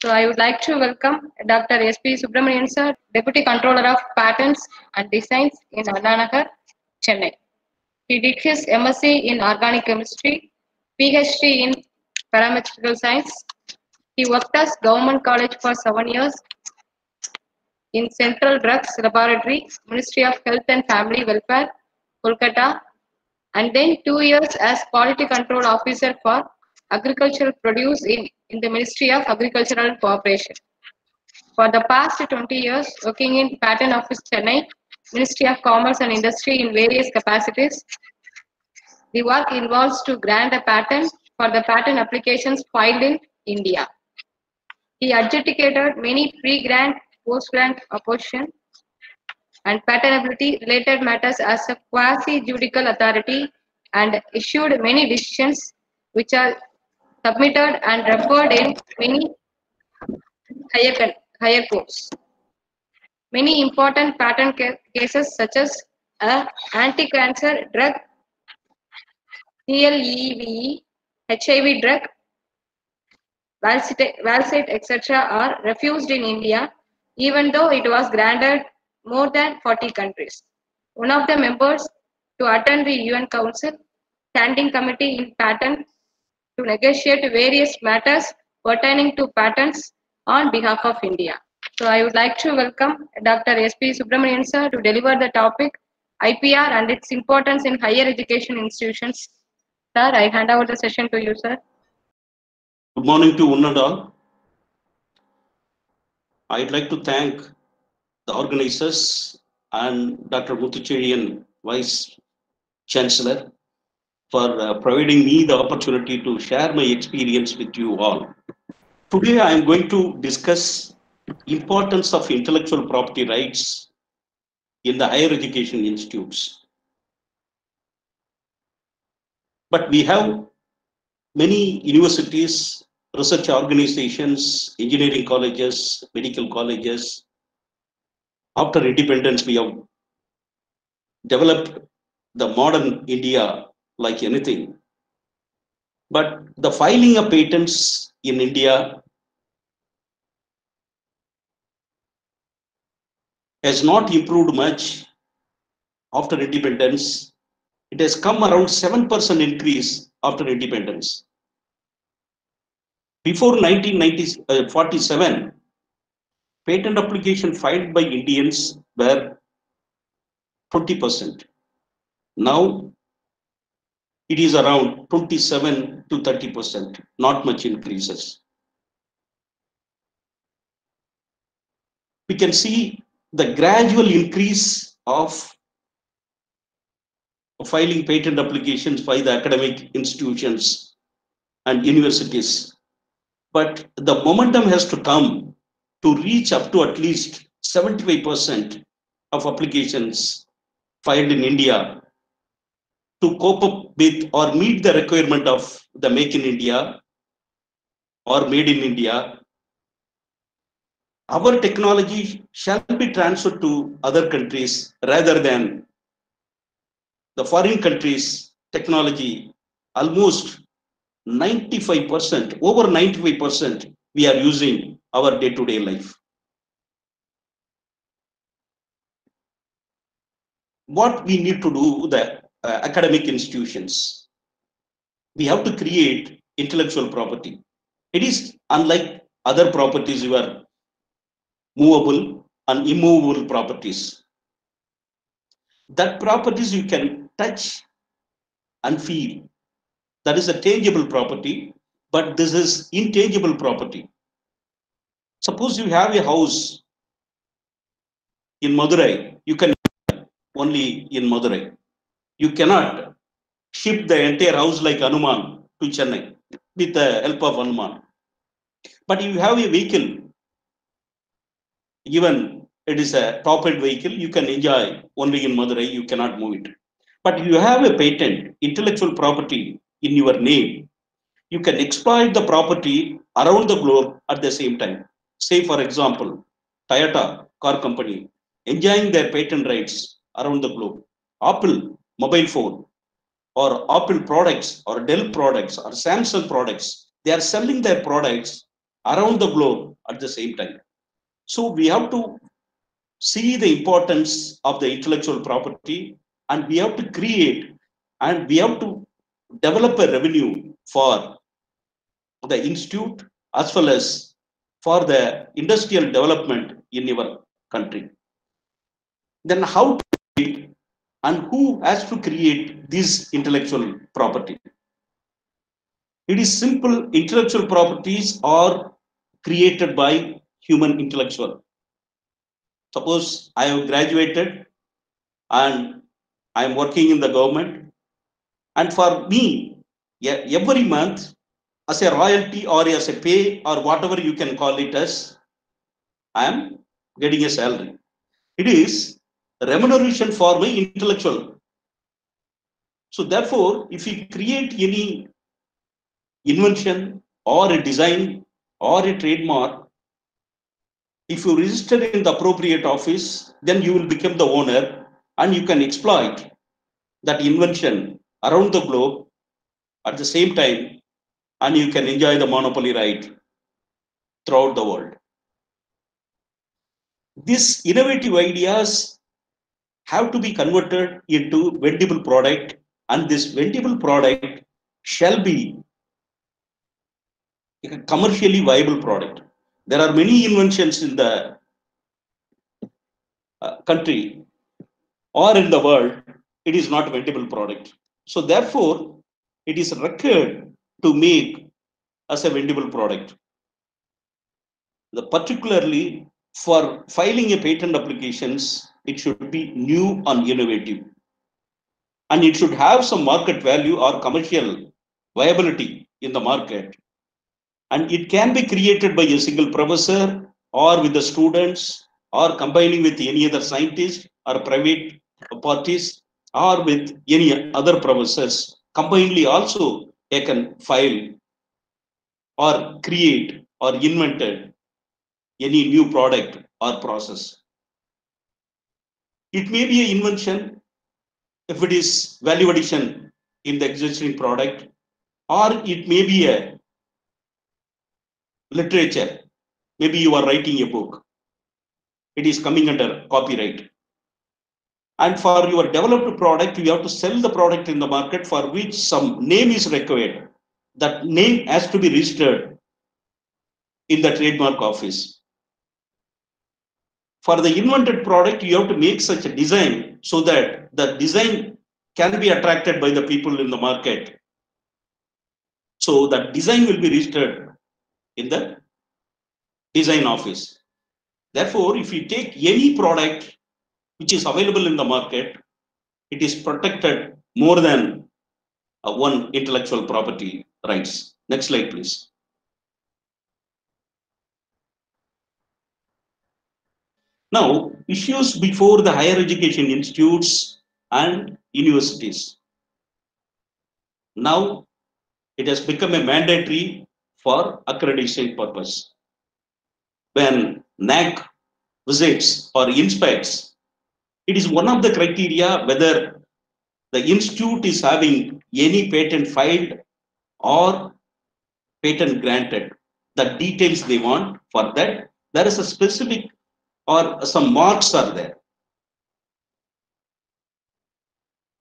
So I would like to welcome Dr. S.P. Subramanian sir, Deputy Controller of Patents and Designs in Annanagar, Chennai. He did his MSc in Organic Chemistry, PhD in Parametrical Science. He worked as Government College for 7 years in Central Drugs Laboratory, Ministry of Health and Family Welfare, Kolkata, and then 2 years as Quality Control Officer for Agricultural Produce in the Ministry of Agricultural Cooperation. For the past 20 years, working in Patent Office Chennai, Ministry of Commerce and Industry in various capacities. The work involves to grant a patent for the patent applications filed in India. He adjudicated many pre-grant, post-grant opposition and patentability related matters as a quasi-judicial authority and issued many decisions which are submitted and referred in many higher courts. Many important patent cases such as anti-cancer drug, CLEVE, HIV drug, Valsite, etc. are refused in India, even though it was granted more than 40 countries. One of the members to attend the UN Council Standing Committee in Patent to negotiate various matters pertaining to patents on behalf of India. So I would like to welcome Dr. S.P. Subramanian sir to deliver the topic IPR and its importance in higher education institutions. Sir, I hand over the session to you, sir. Good morning to one and all. I'd like to thank the organizers and Dr. Muthucherian, Vice Chancellor, for providing me the opportunity to share my experience with you all. Today I am going to discuss importance of intellectual property rights in the higher education institutes. But we have many universities, research organizations, engineering colleges, medical colleges. After independence, we have developed the modern India like anything. But the filing of patents in India has not improved much after independence. It has come around 7% increase after independence. Before 1947, patent application filed by Indians were 20%. Now it is around 27 to 30%, not much increases. We can see the gradual increase of filing patent applications by the academic institutions and universities. But the momentum has to come to reach up to at least 75% of applications filed in India to cope up with or meet the requirement of the Make in India or Made in India. Our technology shall be transferred to other countries rather than the foreign countries' technology. Almost 95%, over 95%, we are using our day-to-day life. What we need to do, the academic institutions, we have to create intellectual property. It is unlike other properties, your movable and immovable properties. That properties you can touch and feel. That is a tangible property, but this is intangible property. Suppose you have a house in Madurai, you can only in Madurai. You cannot ship the entire house like Hanuman to Chennai with the help of Hanuman. But if you have a vehicle, even it is a top-end vehicle, you can enjoy only in Madurai, you cannot move it. But if you have a patent, intellectual property in your name, you can exploit the property around the globe at the same time. Say, for example, Toyota car company enjoying their patent rights around the globe. Apple mobile phone or Apple products or Dell products or Samsung products, they are selling their products around the globe at the same time. So we have to see the importance of the intellectual property, and we have to create and we have to develop a revenue for the institute as well as for the industrial development in your country. Then how to create and who has to create this intellectual property? It is simple. Intellectual properties are created by human intellectual. Suppose I have graduated and I am working in the government, and for me, every month, as a royalty or as a pay or whatever you can call it as, I am getting a salary. It is remuneration for my intellectual. So therefore, if you create any invention or a design or a trademark, if you register in the appropriate office, then you will become the owner and you can exploit that invention around the globe at the same time, and you can enjoy the monopoly right throughout the world. These innovative ideas have to be converted into vendible product, and this vendible product shall be a commercially viable product. There are many inventions in the country or in the world, it is not a vendible product. So therefore, it is required to make as a vendible product. Particularly for filing a patent applications, it should be new and innovative. And it should have some market value or commercial viability in the market. And it can be created by a single professor or with the students or combining with any other scientist or private parties or with any other professors. Combinedly also they can file or create or invented any new product or process. It may be an invention if it is value addition in the existing product, or it may be a literature. Maybe you are writing a book. It is coming under copyright. And for your developed product, you have to sell the product in the market for which some name is required. That name has to be registered in the trademark office. For the invented product, you have to make such a design so that the design can be attracted by the people in the market. So that design will be registered in the design office. Therefore, if you take any product which is available in the market, it is protected more than one intellectual property rights. Next slide, please. Now, issues before the higher education institutes and universities. Now, it has become a mandatory for accreditation purpose. When NAAC visits or inspects, it is one of the criteria whether the institute is having any patent filed or patent granted. The details they want for that, there is a specific or some marks are there.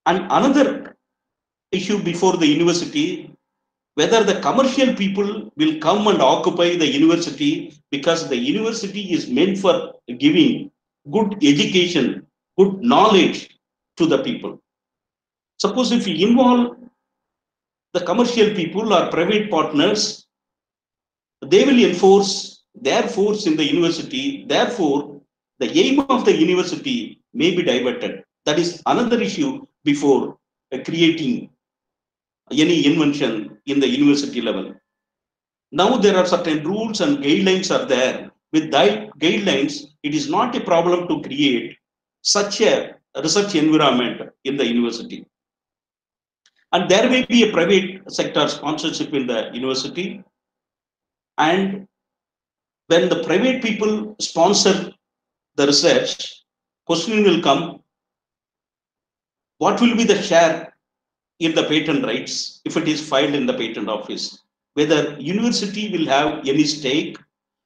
And another issue before the university, whether the commercial people will come and occupy the university, because the university is meant for giving good education, good knowledge to the people. Suppose if we involve the commercial people or private partners, they will enforce their force in the university. Therefore, the aim of the university may be diverted. That is another issue before creating any invention in the university level. Now there are certain rules and guidelines are there. With that guidelines, it is not a problem to create such a research environment in the university. And there may be a private sector sponsorship in the university. And when the private people sponsor the research, question will come, what will be the share in the patent rights if it is filed in the patent office? Whether university will have any stake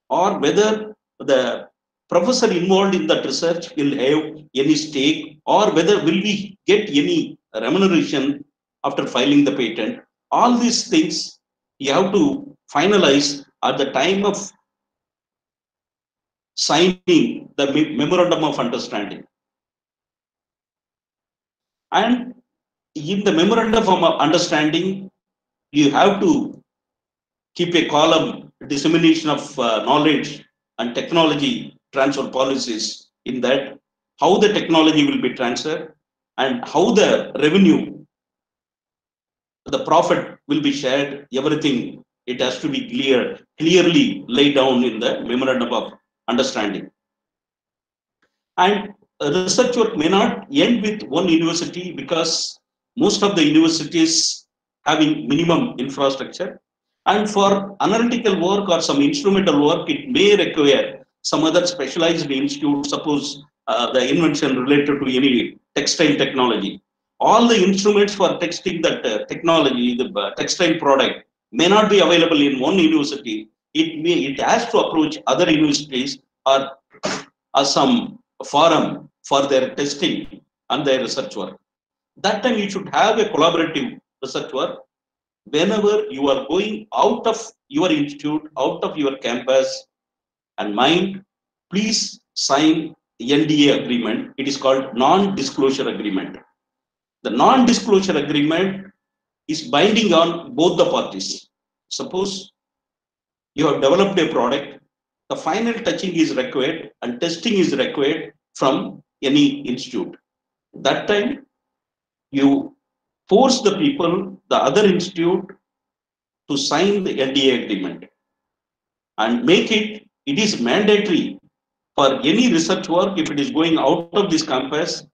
or whether the professor involved in that research will have any stake, or whether will we get any remuneration after filing the patent. All these things you have to finalize at the time of signing the memorandum of understanding. And in the memorandum of understanding, you have to keep a column, dissemination of knowledge and technology transfer policies, in that how the technology will be transferred and how the revenue, the profit will be shared, everything. It has to be clearly laid down in the memorandum of understanding. And research work may not end with one university, because most of the universities having minimum infrastructure, and for analytical work or some instrumental work, it may require some other specialized institute, suppose the invention related to any textile technology. All the instruments for testing that technology, the textile product, may not be available in one university. It has to approach other universities, or some forum for their testing and their research work. That time you should have a collaborative research work. Whenever you are going out of your institute, out of your campus and mind, please sign NDA agreement. It is called non-disclosure agreement. The non-disclosure agreement is binding on both the parties. Suppose you have developed a product, the final touching is required and testing is required from any institute. That time you force the people, the other institute, to sign the NDA agreement and make it is mandatory for any research work, if it is going out of this campus,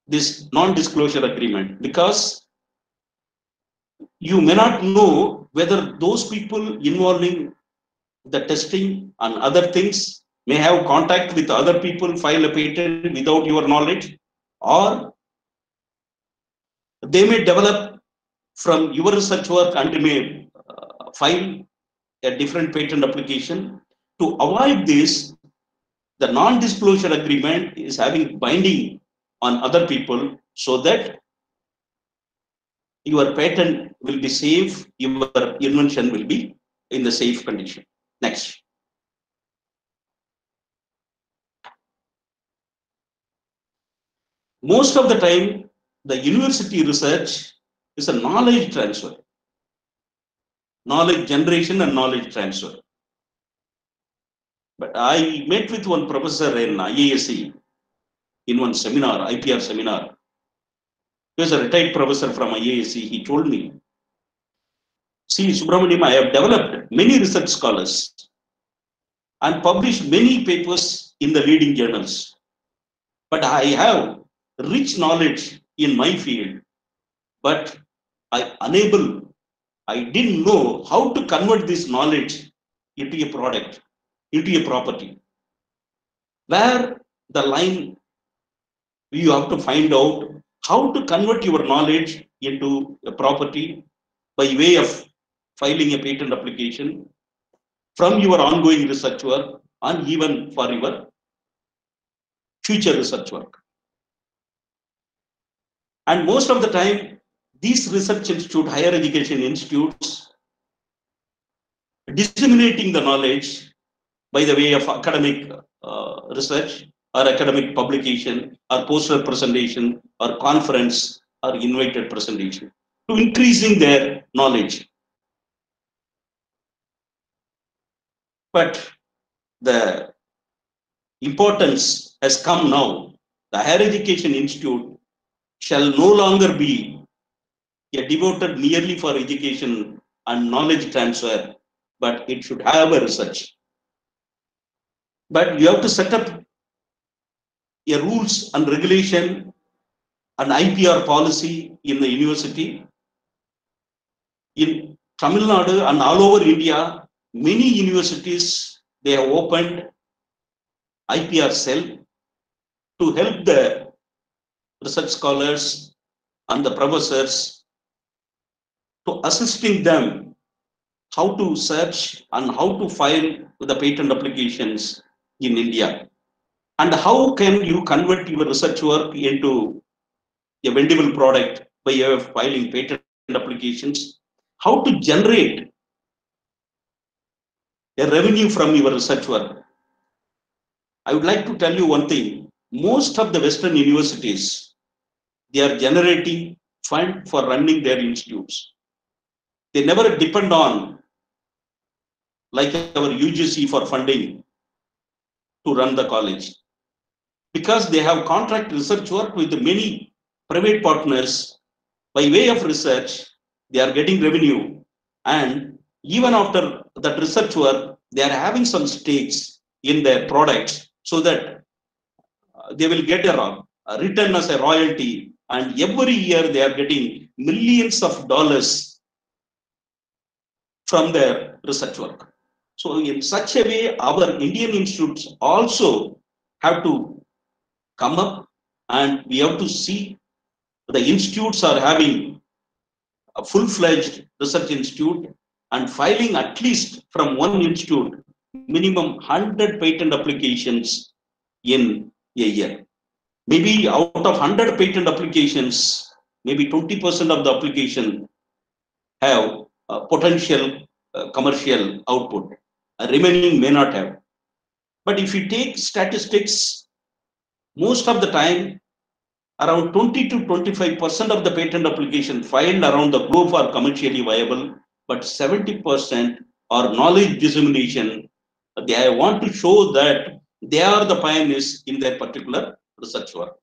this non-disclosure agreement, because you may not know whether those people involving the testing and other things may have contact with other people, file a patent without your knowledge, or they may develop from your research work and may file a different patent application. To avoid this, the non-disclosure agreement is having binding on other people, so that your patent will be safe, your invention will be in the safe condition. Next. Most of the time, the university research is a knowledge transfer, knowledge generation and knowledge transfer. But I met with one professor in IASC in one seminar, IPR seminar. He was a retired professor from IASC. He told me, see, Subramaniam, I have developed many research scholars and published many papers in the leading journals. But I have rich knowledge in my field, but I didn't know how to convert this knowledge into a product, into a property. Where the line, you have to find out how to convert your knowledge into a property by way of filing a patent application from your ongoing research work and even for your future research work. And most of the time, these research institute, higher education institutes, disseminating the knowledge by the way of academic research or academic publication or poster presentation or conference or invited presentation, to increasing their knowledge. But the importance has come now. The higher education institute shall no longer be devoted merely for education and knowledge transfer, but it should have a research. But you have to set up a rules and regulation, an IPR policy in the university. In Tamil Nadu and all over India, many universities, they have opened IPR cell to help the research scholars and the professors, to assisting them how to search and how to file the patent applications in India, and how can you convert your research work into a vendible product by way of filing patent applications, how to generate a revenue from your research work. I would like to tell you one thing. Most of the Western universities, they are generating fund for running their institutes. They never depend on, like our UGC, for funding to run the college, because they have contract research work with many private partners. By way of research, they are getting revenue, and even after that research work, they are having some stakes in their products, so that they will get a return as a royalty, and every year they are getting millions of dollars from their research work. So in such a way, our Indian institutes also have to come up, and we have to see the institutes are having a full-fledged research institute and filing at least from one institute minimum 100 patent applications in a year. Maybe out of 100 patent applications, maybe 20% of the application have potential commercial output. Remaining may not have. But if you take statistics, most of the time, around 20 to 25% of the patent application filed around the globe are commercially viable, but 70% are knowledge dissemination. They want to show that they are the pioneers in their particular research work.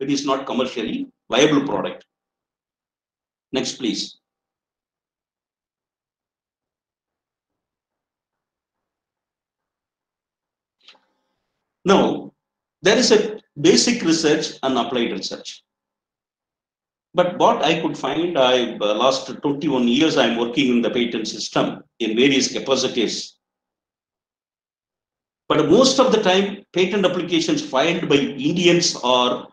It is not commercially viable product. Next, please. Now, there is a basic research and applied research. But what I could find, I last 21 years, I'm working in the patent system in various capacities. But most of the time, patent applications filed by Indians are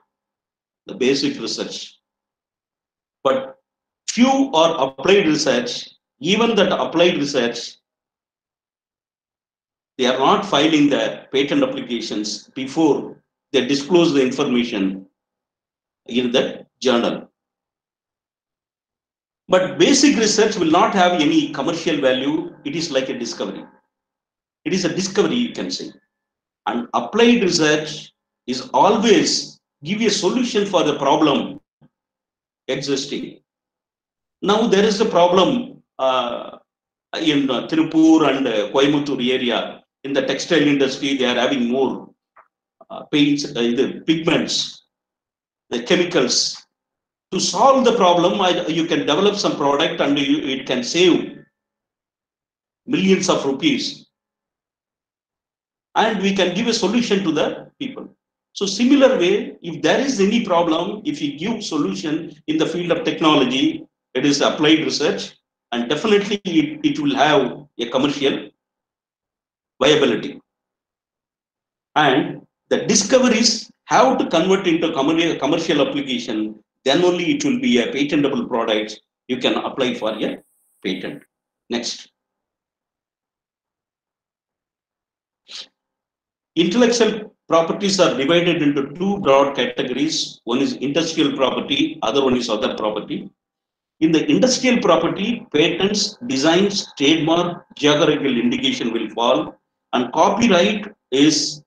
the basic research. But few are applied research. Even that applied research, they are not filing their patent applications before they disclose the information in the journal. But basic research will not have any commercial value. It is like a discovery. It is a discovery, you can say. And applied research is always give a solution for the problem existing. Now there is a problem in Tirupur and Coimbatore area. In the textile industry, they are having more paints, the pigments, the chemicals. To solve the problem, you can develop some product and it can save millions of rupees. And we can give a solution to the people. So similar way, if there is any problem, if you give solution in the field of technology, it is applied research, and definitely it will have a commercial viability. And the discoveries have to convert into commercial application, then only it will be a patentable product. You can apply for a patent. Next. Intellectual properties are divided into two broad categories. One is industrial property, other one is other property. In the industrial property, patents, designs, trademark, geographical indication will fall, and copyright is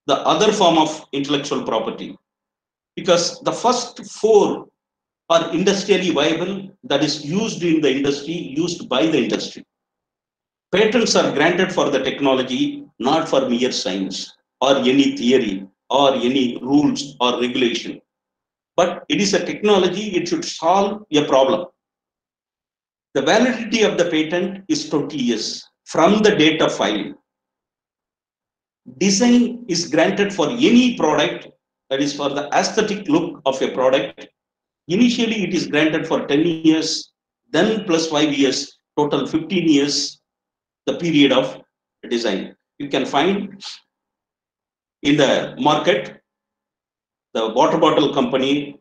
the other form of intellectual property. Because the first four are industrially viable, that is used in the industry, used by the industry. Patents are granted for the technology, not for mere science or any theory or any rules or regulation. But it is a technology, it should solve a problem. The validity of the patent is 20 years from the date of filing. Design is granted for any product, that is for the aesthetic look of a product. Initially, it is granted for 10 years, then plus 5 years, total 15 years, the period of design. You can find in the market, the water bottle company,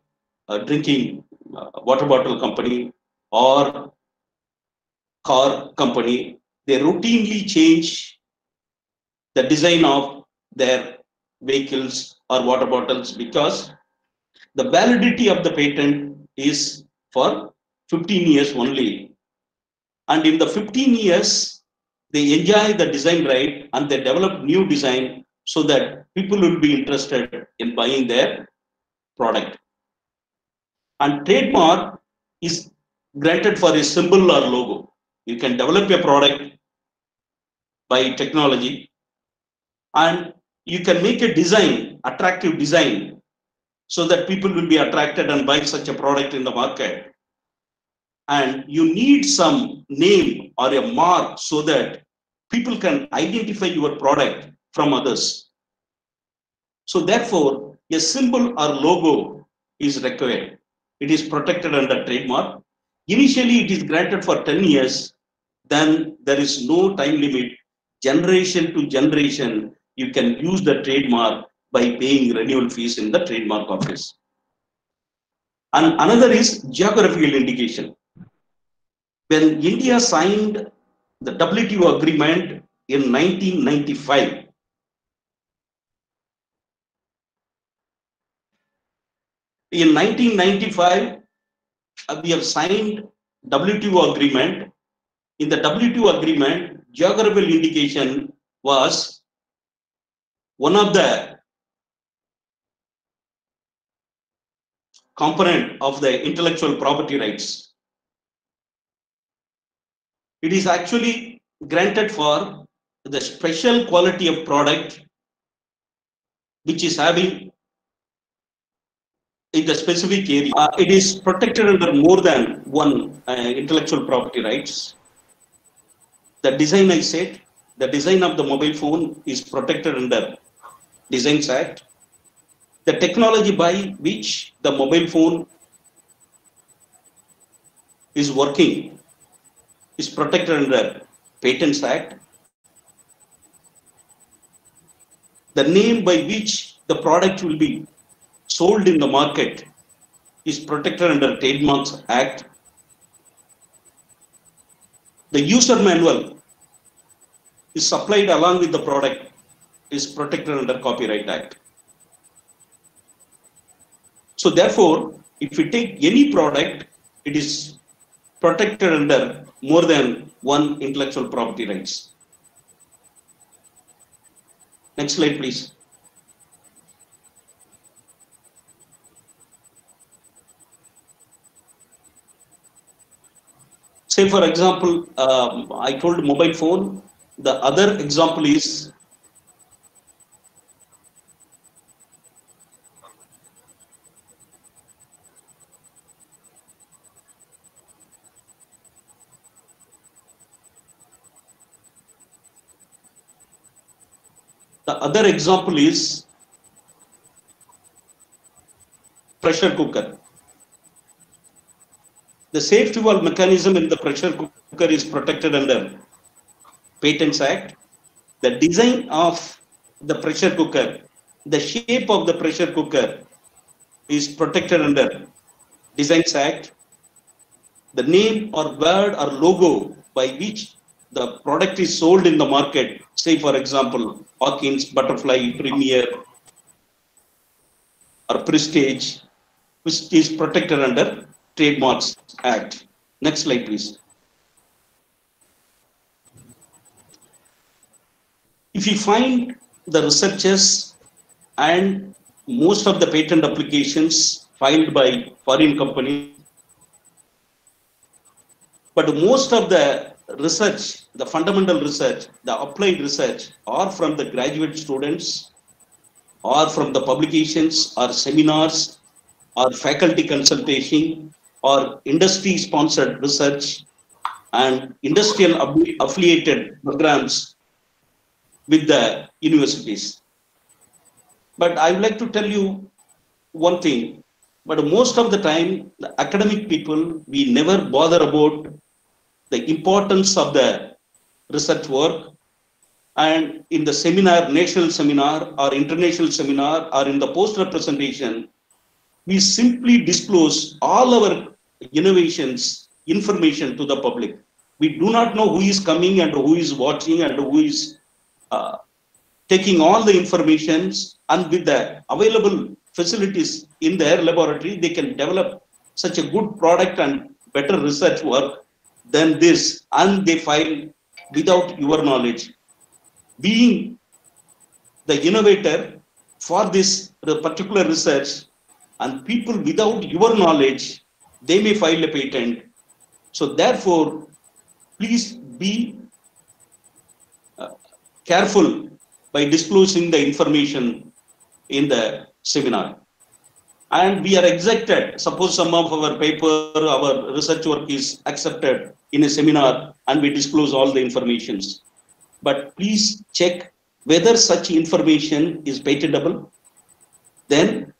drinking water bottle company, or car company, they routinely change the design of their vehicles or water bottles because the validity of the patent is for 15 years only. And in the 15 years, they enjoy the design right and they develop new design so that people will be interested in buying their product. And trademark is granted for a symbol or logo. You can develop a product by technology and you can make a design, attractive design, so that people will be attracted and buy such a product in the market. And you need some name or a mark so that people can identify your product from others. So therefore, a symbol or logo is required. It is protected under trademark. Initially, it is granted for 10 years. Then there is no time limit. Generation to generation, you can use the trademark by paying renewal fees in the trademark office. And another is geographical indication. When India signed the WTO agreement in 1995, in 1995, we have signed WTO agreement. In the WTO agreement, geographical indication was one of the component of the intellectual property rights. It is actually granted for the special quality of product which is having in the specific area. It is protected under more than one intellectual property rights. The design I said, the design of the mobile phone is protected under Designs Act. The technology by which the mobile phone is working is protected under Patents Act. The name by which the product will be sold in the market is protected under Trademarks Act. The user manual is supplied along with the product is protected under Copyright Act. So therefore, if we take any product, it is protected under more than one intellectual property rights. Next slide, please. Say for example, I told mobile phone. The other example is pressure cooker. The safety valve mechanism in the pressure cooker is protected under Patents Act. The design of the pressure cooker, the shape of the pressure cooker is protected under Designs Act. The name or word or logo by which the product is sold in the market, say for example, Hawkins, Butterfly, Premier, or Prestige, which is protected under Trademarks Act. Next slide, please. If you find the researches and most of the patent applications filed by foreign companies, but most of the research, the fundamental research, the applied research are from the graduate students or from the publications or seminars or faculty consultation or industry sponsored research and industrial affiliated programs with the universities. But I would like to tell you one thing, but most of the time, the academic people, we never bother about the importance of the research work. And in the seminar, national seminar or international seminar or in the poster presentation, we simply disclose all our innovations, information to the public. We do not know who is coming and who is watching and who is taking all the informations, and with the available facilities in their laboratory, they can develop such a good product and better research work than this, and they file without your knowledge. Being the innovator for this particular research, and people without your knowledge, they may file a patent. So therefore, please be careful by disclosing the information in the seminar. And we are exempted. Suppose some of our paper, our research work is accepted in a seminar and we disclose all the informations. But please check whether such information is patentable. Then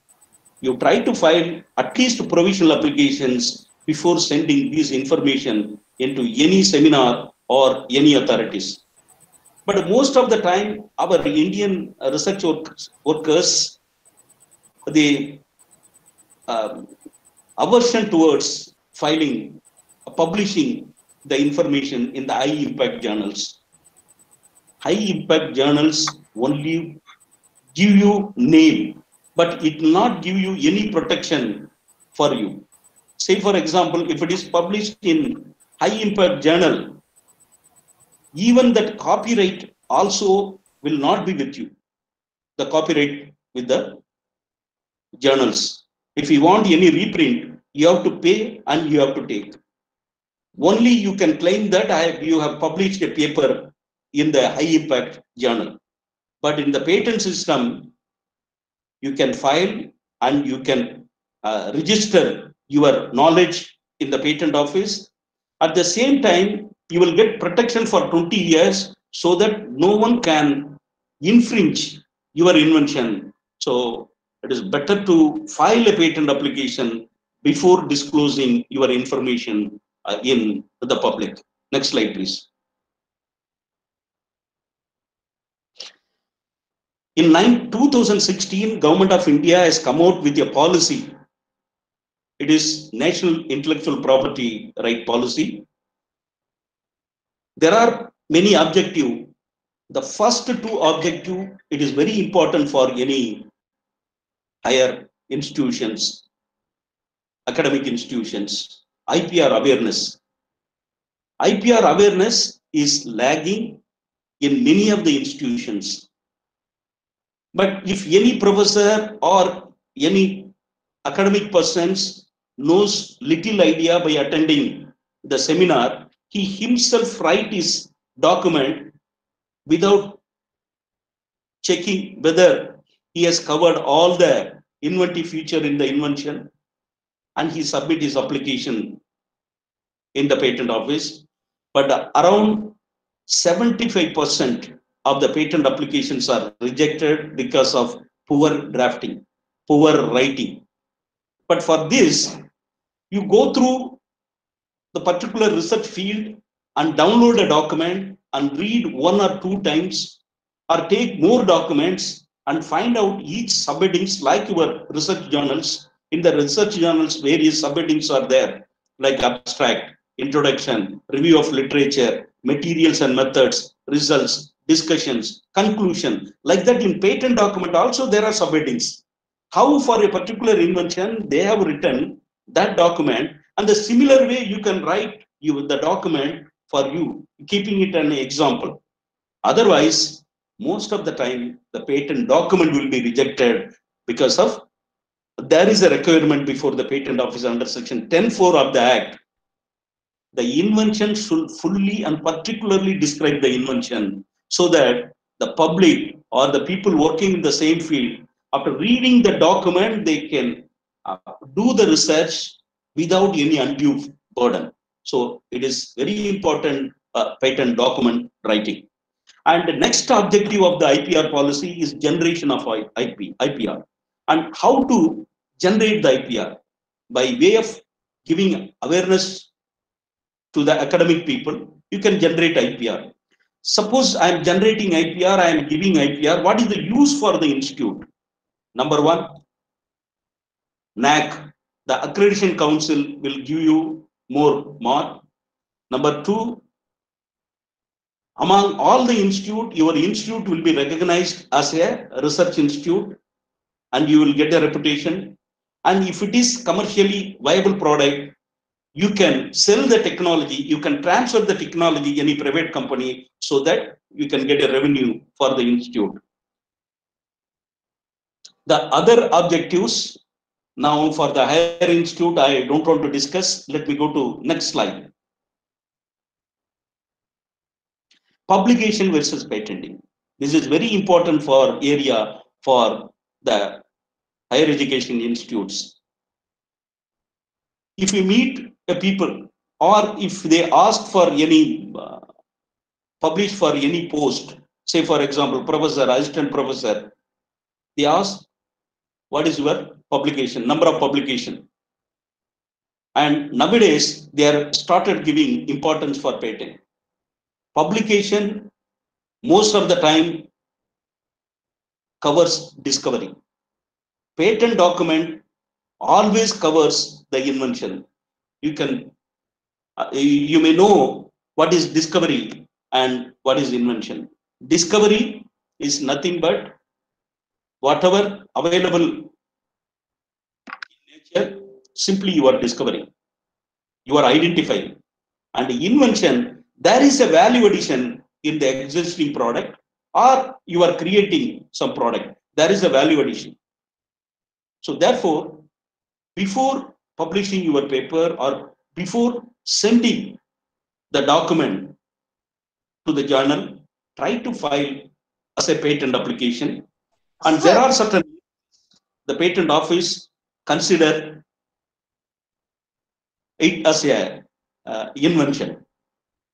you try to file at least provisional applications before sending this information into any seminar or any authorities. But most of the time, our Indian research workers, they aversion towards filing, publishing the information in the high impact journals. High impact journals only give you name, but it will not give you any protection for you. Say for example, if it is published in high impact journal, even that copyright also will not be with you. The copyright with the journals. If you want any reprint, you have to pay and you have to take. Only you can claim that you have published a paper in the high impact journal. But in the patent system, you can file and you can register your knowledge in the patent office. At the same time, you will get protection for 20 years so that no one can infringe your invention. So it is better to file a patent application before disclosing your information in the public. Next slide, please. In 2016, Government of India has come out with a policy. It is National Intellectual Property Right Policy. There are many objectives. The first two objectives, it is very important for any higher institutions, academic institutions. IPR awareness. IPR awareness is lagging in many of the institutions. But if any professor or any academic persons knows little idea by attending the seminar, he himself write his document without checking whether he has covered all the inventive feature in the invention, and he submit his application in the patent office. But around 75% of the patent applications are rejected because of poor drafting, poor writing. But for this, you go through the particular research field and download a document and read 1 or 2 times, or take more documents and find out each subheadings like your research journals. In the research journals, various subheadings are there, like abstract, introduction, review of literature, materials and methods, results, discussions, conclusion. Like that in patent document also there are subheadings. How for a particular invention they have written that document, and the similar way you can write the document for you, keeping it an example. Otherwise, most of the time the patent document will be rejected because of there is a requirement before the patent office under section 10(4) of the Act. The invention should fully and particularly describe the invention so that the public or the people working in the same field, after reading the document, they can do the research without any undue burden. So it is very important patent document writing. And the next objective of the IPR policy is generation of IPR. And how to generate the IPR? By way of giving awareness to the academic people, you can generate IPR. Suppose I am generating IPR, I am giving IPR. What is the use for the institute? Number 1, NAAC, the Accreditation Council will give you more mark. Number 2, Among all the institute, your institute will be recognized as a research institute and you will get a reputation. And if it is commercially viable product, you can sell the technology, you can transfer the technology any private company so that you can get a revenue for the institute. The other objectives now for the higher institute, I don't want to discuss. Let me go to next slide. Publication versus patenting. This is very important for area for the higher education institutes. If you meet a people or if they ask for any publish for any post, say for example, professor, assistant professor, they ask, what is your publication, number of publication? And nowadays, they are started giving importance for patent. Publication, most of the time, covers discovery. Patent document always covers the invention. You may know what is discovery and what is invention. Discovery is nothing but whatever available in nature, simply you are discovering, you are identifying. And invention, there is a value addition in the existing product or you are creating some product. There is a value addition. So therefore, before publishing your paper or before sending the document to the journal, try to file as a patent application. And there are certain, the patent office consider it as a invention.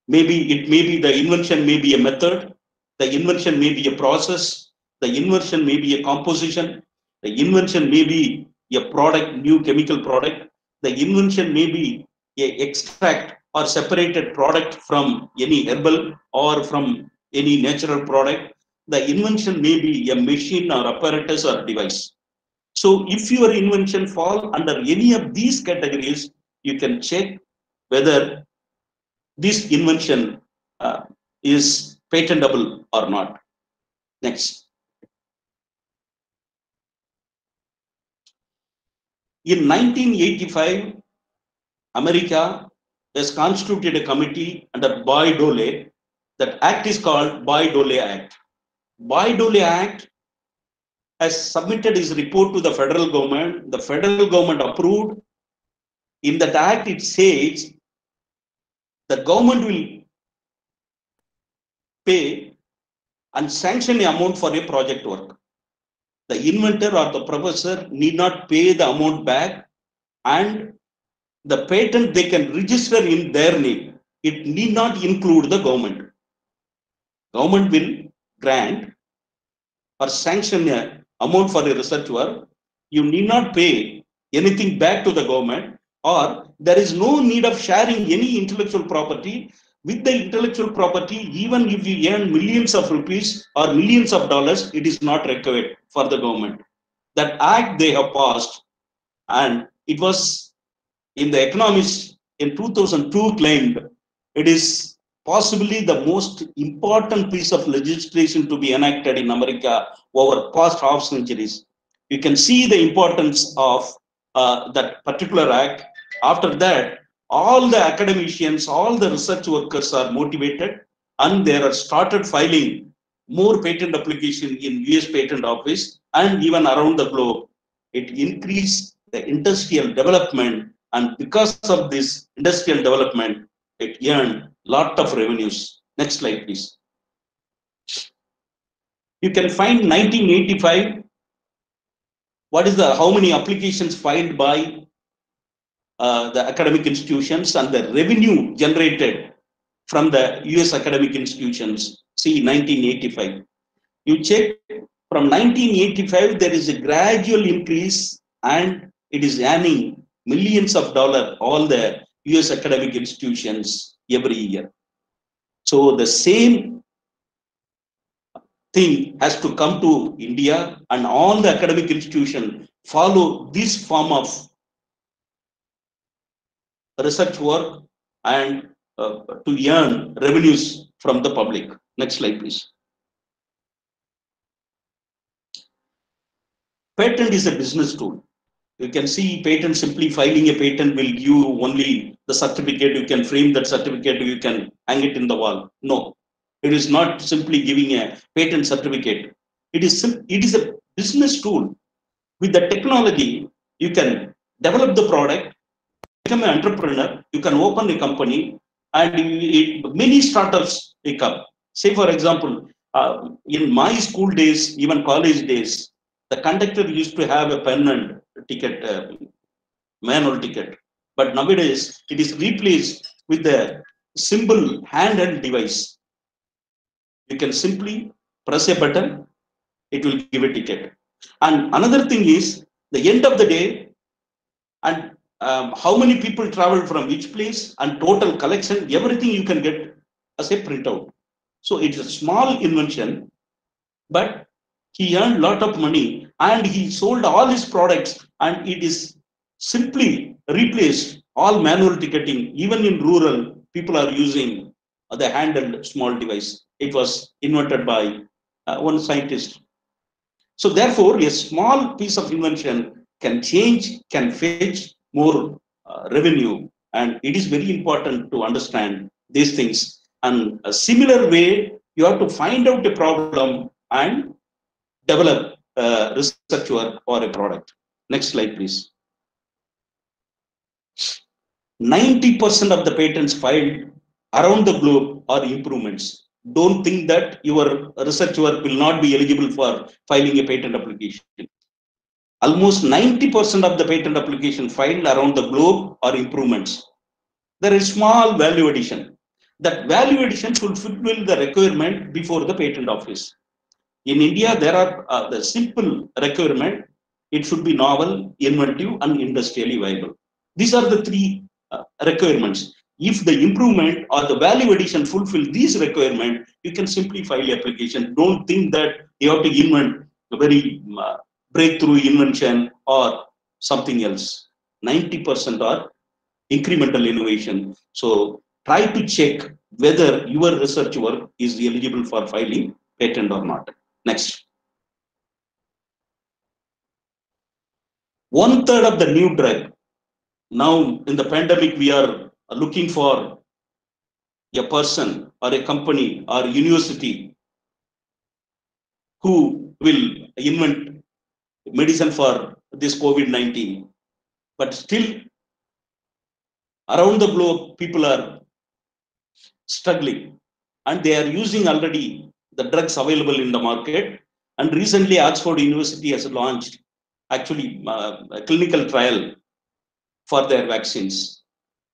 Maybe it may be the invention may be a method, the invention may be a process, the invention may be a composition, the invention may be a product, new chemical product, the invention may be a extract or separated product from any herbal or from any natural product. The invention may be a machine or apparatus or device. So if your invention fall under any of these categories, you can check whether this invention is patentable or not. Next. In 1985, America has constituted a committee under Bayh-Dole. That act is called Bayh-Dole Act. Bayh-Dole Act has submitted his report to the federal government. The federal government approved. In that act, it says the government will pay and sanction the amount for a project work. The inventor or the professor need not pay the amount back, and the patent they can register in their name. It need not include the government. Government will grant or sanction a amount for a research work. You need not pay anything back to the government, or there is no need of sharing any intellectual property. With the intellectual property, even if you earn millions of rupees or millions of dollars, it is not required for the government. That act they have passed, and it was in the Economist in 2002 claimed it is possibly the most important piece of legislation to be enacted in America over past half centuries. You can see the importance of that particular act. After that, all the academicians, all the research workers are motivated, and they are started filing more patent application in US Patent Office and even around the globe. It increased the industrial development, and because of this industrial development, it earned lot of revenues. Next slide, please. You can find 1985. What is how many applications filed by the academic institutions and the revenue generated from the US academic institutions. See 1985. You check from 1985, there is a gradual increase and it is earning millions of dollars, all the US academic institutions every year. So the same thing has to come to India, and all the academic institutions follow this form of research work and to earn revenues from the public. Next slide, please. Patent is a business tool. You can see patent, simply filing a patent will give you only the certificate. You can frame that certificate, you can hang it in the wall. No, it is not simply giving a patent certificate. It is a business tool. With the technology, you can develop the product, become an entrepreneur, you can open a company, and many startups pick up. Say, for example, in my school days, even college days, the conductor used to have a pen and ticket, manual ticket. But nowadays, it is replaced with the simple handheld device. You can simply press a button, it will give a ticket. And another thing is, the end of the day, and how many people travel from which place, and total collection, everything you can get as a printout. So it's a small invention, but he earned a lot of money and he sold all his products, and it is simply replaced all manual ticketing. Even in rural, people are using the handheld small device. It was invented by one scientist. So therefore, a small piece of invention can change, can fetch more revenue. And it is very important to understand these things. And a similar way, you have to find out a problem and develop research work or a product. Next slide, please. 90% of the patents filed around the globe are improvements. Don't think that your research work will not be eligible for filing a patent application. Almost 90% of the patent application filed around the globe are improvements. There is small value addition. That value addition should fulfill the requirement before the patent office. In India, there are the simple requirement. It should be novel, inventive, and industrially viable. These are the three requirements. If the improvement or the value addition fulfill these requirements, you can simply file application. Don't think that you have to invent a very breakthrough invention or something else. 90% are incremental innovation. So try to check whether your research work is eligible for filing patent or not. Next. 1/3 of the new drug. Now in the pandemic, we are looking for a person or a company or university who will invent medicine for this COVID-19. But still, around the globe, people are struggling and they are using already the drugs available in the market. And recently, Oxford University has launched actually a clinical trial for their vaccines.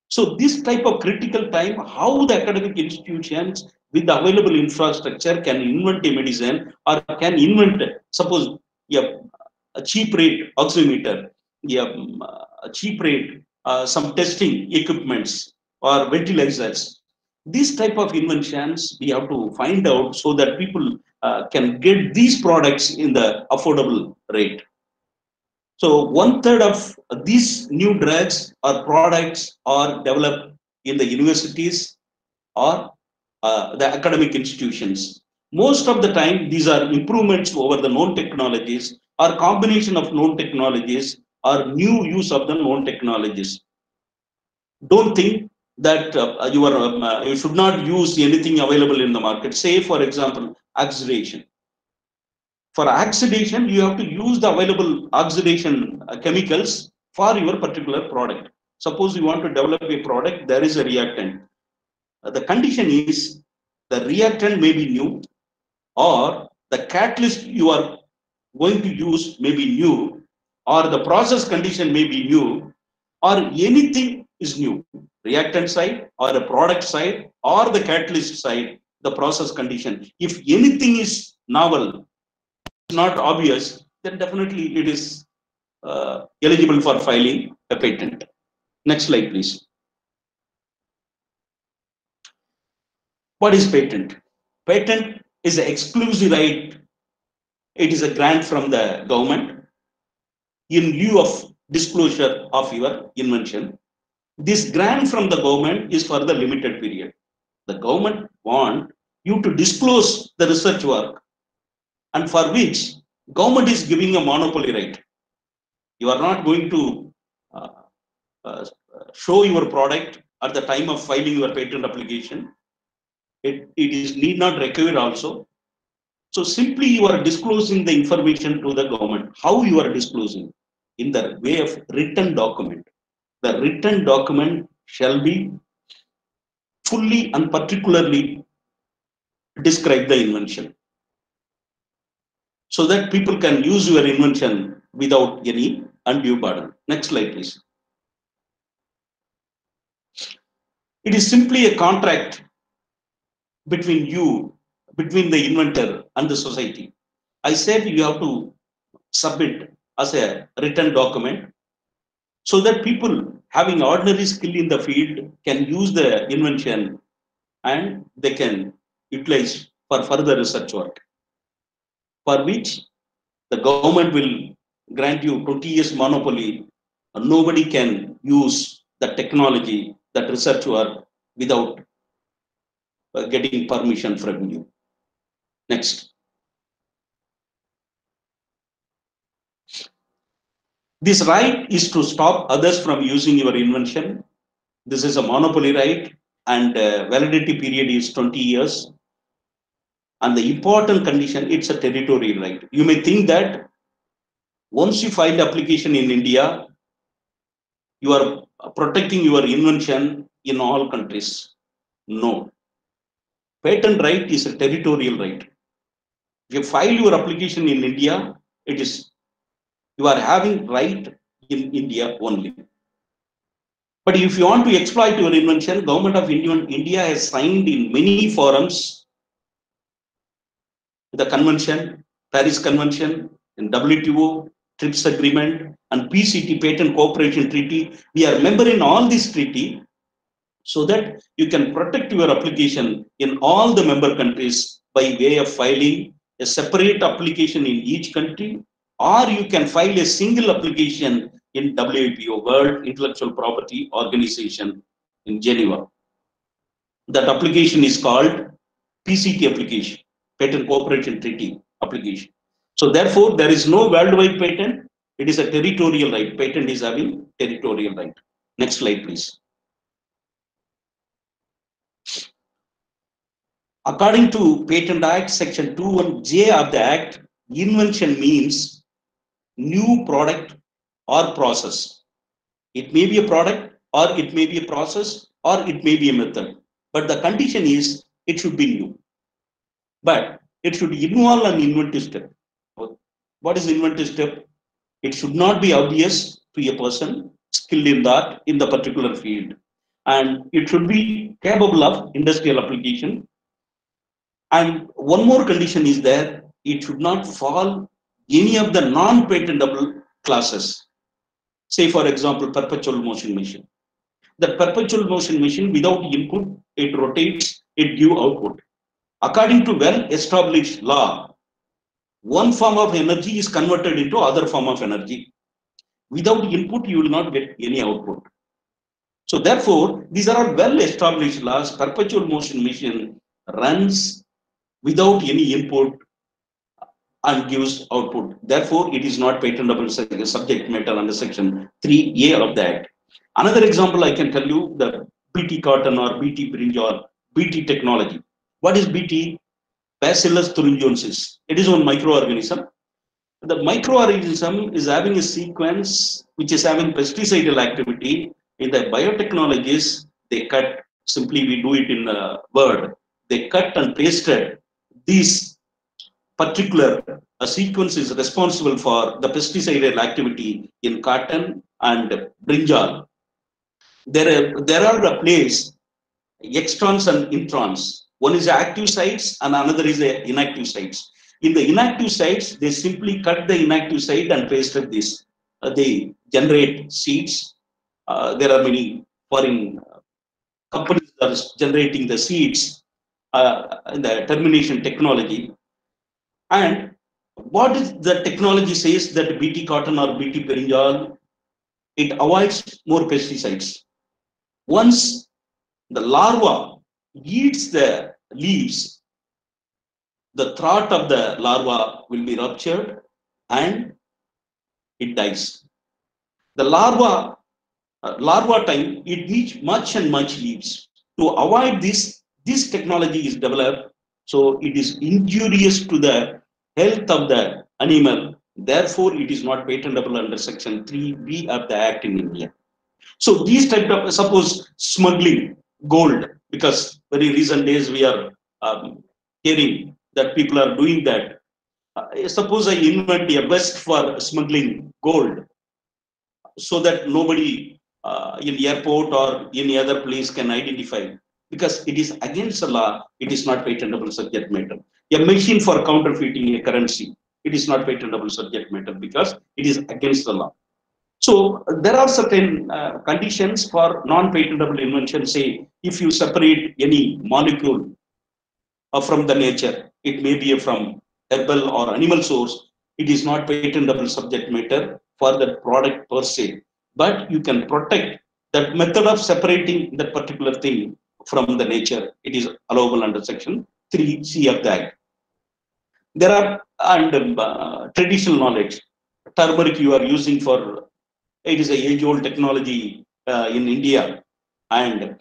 So this type of critical time, how the academic institutions with the available infrastructure can invent a medicine or can invent, suppose, a cheap rate oximeter, a cheap rate, some testing equipments or ventilators. These type of inventions we have to find out so that people can get these products in the affordable rate. So 1/3 of these new drugs or products are developed in the universities or the academic institutions. Most of the time, these are improvements over the known technologies or combination of known technologies or new use of the known technologies. Don't think that you should not use anything available in the market. Say, for example, oxidation. For oxidation, you have to use the available oxidation chemicals for your particular product. Suppose you want to develop a product, there is a reactant. The condition is the reactant may be new, or the catalyst you are going to use may be new, or the process condition may be new, or anything is new. Reactant side, or the product side, or the catalyst side, the process condition. If anything is novel, not obvious, then definitely it is eligible for filing a patent. Next slide, please. What is patent? Patent is an exclusive right. It is a grant from the government in lieu of disclosure of your invention. This grant from the government is for the limited period. The government want you to disclose the research work, and for which government is giving a monopoly right. You are not going to uh, show your product at the time of filing your patent application. It is need not require also. So simply you are disclosing the information to the government. How you are disclosing? In the way of written document. The written document shall be fully and particularly describe the invention, so that people can use your invention without any undue burden. Next slide, please. It is simply a contract between you, between the inventor and the society. I said you have to submit as a written document, so that people having ordinary skill in the field can use the invention and they can utilize for further research work, for which the government will grant you 20 years monopoly. Nobody can use the technology, that research work, without getting permission from you. Next. This right is to stop others from using your invention. This is a monopoly right, and validity period is 20 years. And the important condition, it's a territorial right. You may think that once you file application in India, you are protecting your invention in all countries. No. Patent right is a territorial right. If you file your application in India, it is you are having right in India only. But if you want to exploit your invention, Government of India has signed in many forums the convention, Paris Convention, and WTO, TRIPS Agreement, and PCT, Patent Cooperation Treaty. We are member in all these treaty, so that you can protect your application in all the member countries by way of filing a separate application in each country, or you can file a single application in WIPO, World Intellectual Property Organization in Geneva. That application is called PCT application, Patent Cooperation Treaty application. So therefore, there is no worldwide patent. It is a territorial right. Patent is having territorial right. Next slide, please. According to Patent Act, Section 21J of the Act, invention means new product or process. It may be a product, or it may be a process, or it may be a method. But the condition is it should be new. But it should involve an inventive step. What is inventive step? It should not be obvious to a person skilled in that in the particular field. And it should be capable of industrial application. And one more condition is there, it should not fall any of the non-patentable classes. Say, for example, perpetual motion machine. The perpetual motion machine, without input, it rotates, it gives output. According to well-established law, one form of energy is converted into other form of energy. Without input, you will not get any output. So therefore, these are all well-established laws. Perpetual motion machine runs without any input and gives output. Therefore, it is not patentable subject matter under Section 3A of the Act. Another example I can tell you, the BT cotton or BT brinjal, BT technology. What is BT? Bacillus thuringiensis. It is one microorganism. The microorganism is having a sequence which is having pesticidal activity. In the biotechnologies, they cut, simply we do it in Word, they cut and pasted these particular sequence is responsible for the pesticidal activity in cotton and brinjal. There are a place extrons and introns. One is active sites and another is inactive sites. In the inactive sites, they simply cut the inactive site and pasted this. They generate seeds. There are many foreign companies that are generating the seeds in the termination technology. And what is the technology says that BT cotton or BT brinjal, it avoids more pesticides. Once the larva eats the leaves, the throat of the larva will be ruptured and it dies. The larva time, it needs much and much leaves. To avoid this, this technology is developed, so it is injurious to the health of the animal. Therefore, it is not patentable under Section 3B of the Act in India. So these type of, suppose smuggling gold, because very recent days we are hearing that people are doing that. Suppose I invent a vest for smuggling gold, so that nobody in airport or any other place can identify, because it is against the law. It is not patentable subject matter. A machine for counterfeiting a currency, it is not patentable subject matter because it is against the law. So there are certain conditions for non-patentable invention. Say, if you separate any molecule from the nature, it may be from herbal or animal source, it is not patentable subject matter for that product per se. But you can protect that method of separating that particular thing from the nature. It is allowable under Section 3C of the Act. There are traditional knowledge. Turmeric you are using for, it is a age-old technology in India, and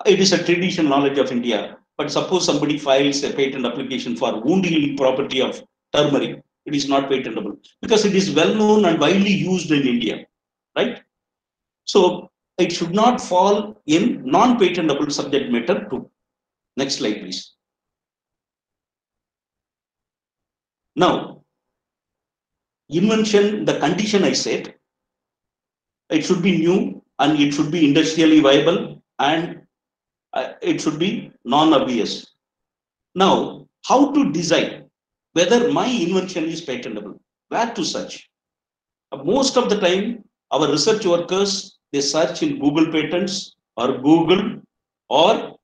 it is a traditional knowledge of India. But suppose somebody files a patent application for wound healing property of turmeric, it is not patentable because it is well known and widely used in India, right? So it should not fall in non-patentable subject matter too. Next slide, please. Now, invention, the condition I said, it should be new and it should be industrially viable and it should be non-obvious. Now, how to decide whether my invention is patentable? Where to search? Most of the time, our research workers, they search in Google Patents or Google or